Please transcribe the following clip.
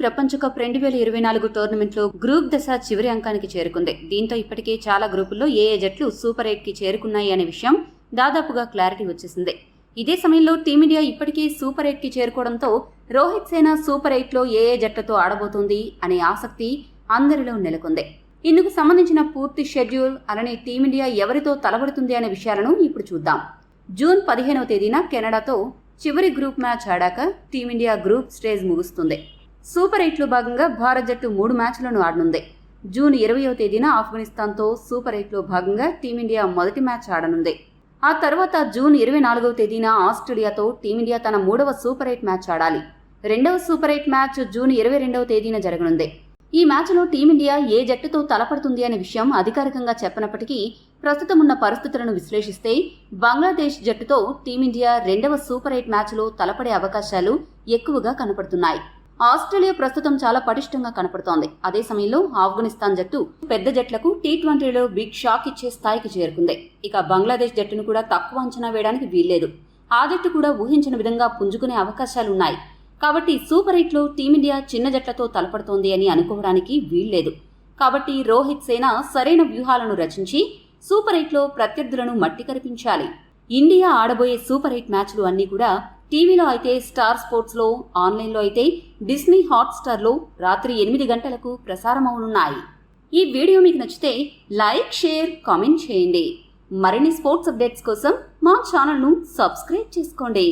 ప్రపంచ కప్ 2024 టోర్నమెంట్లో గ్రూప్ దశ చివరి అంకానికి చేరుకుంది. దీంతో ఇప్పటికే చాలా గ్రూపుల్లో ఏ జట్లు సూపర్ 8కి చేరుకున్నాయి అనే విషయం దాదాపుగా క్లారిటీ వచ్చేసింది. ఇదే సమయంలో టీమిండియా ఇప్పటికే సూపర్ 8కి చేరుకోవడంతో రోహిత్ సేన సూపర్ 8లో ఏ జట్లతో ఆడబోతోంది అనే ఆసక్తి అందరిలో నెలకొంది. ఇందుకు సంబంధించిన పూర్తి షెడ్యూల్ అలానే టీమిండియా ఎవరితో తలబడుతుంది అనే విషయాలను ఇప్పుడు చూద్దాం. జూన్ 15వ తేదీన కెనడాతో చివరి గ్రూప్ మ్యాచ్ ఆడాక టీమిండియా గ్రూప్ స్టేజ్ ముగుస్తుంది. సూపర్ 8లో భాగంగా భారత్ జట్టు 3 మ్యాచ్లను ఆడనుంది. జూన్ 20వ తేదీన ఆఫ్ఘనిస్తాన్తో సూపర్ 8లో భాగంగా టీమిండియా మొదటి మ్యాచ్ ఆడనుంది. ఆ తర్వాత జూన్ 24వ తేదీన ఆస్ట్రేలియాతో టీమిండియా తన 3వ సూపర్ 8 మ్యాచ్ ఆడాలి. రెండవ సూపర్ 8 మ్యాచ్ జూన్ 22వ తేదీన జరగనుంది. ఈ మ్యాచ్లో టీమిండియా ఏ జట్టుతో తలపడుతుంది అనే విషయం అధికారికంగా చెప్పనప్పటికీ ప్రస్తుతం ఉన్న పరిస్థితులను విశ్లేషిస్తే బంగ్లాదేశ్ జట్టుతో టీమిండియా రెండవ సూపర్ 8 మ్యాచ్లో తలపడే అవకాశాలు ఎక్కువగా కనపడుతున్నాయి. ఆస్ట్రేలియా ప్రస్తుతం చాలా పటిష్టంగా కనపడుతోంది. అదే సమయంలో ఆఫ్ఘనిస్తాన్ జట్టు పెద్ద జట్లకు టీ20లో బిగ్ షాక్ ఇచ్చే స్థాయికి చేరుకుంది. ఇక బంగ్లాదేశ్ జట్టును కూడా తక్కువ అంచనా వేయడానికి వీల్లేదు. ఆ జట్టు కూడా ఊహించిన విధంగా పుంజుకునే అవకాశాలున్నాయి. కాబట్టి సూపర్ 8లో టీమిండియా చిన్న జట్లతో తలపడుతోంది అని అనుకోవడానికి వీల్లేదు. కాబట్టి రోహిత్ సేన సరైన వ్యూహాలను రచించి సూపర్ 8లో ప్రత్యర్థులను మట్టి కరిపించాలి. ఇండియా ఆడబోయే సూపర్ 8 మ్యాచ్లు అన్నీ కూడా టీవీలో అయితే స్టార్ స్పోర్ట్స్లో, ఆన్లైన్లో అయితే డిస్నీ హాట్స్టార్లో రాత్రి 8 గంటలకు ప్రసారమవునున్నాయి. ఈ వీడియో మీకు నచ్చితే లైక్, షేర్, కామెంట్ చేయండి. మరిన్ని స్పోర్ట్స్ అప్డేట్స్ కోసం మా ఛానల్ను సబ్స్క్రైబ్ చేసుకోండి.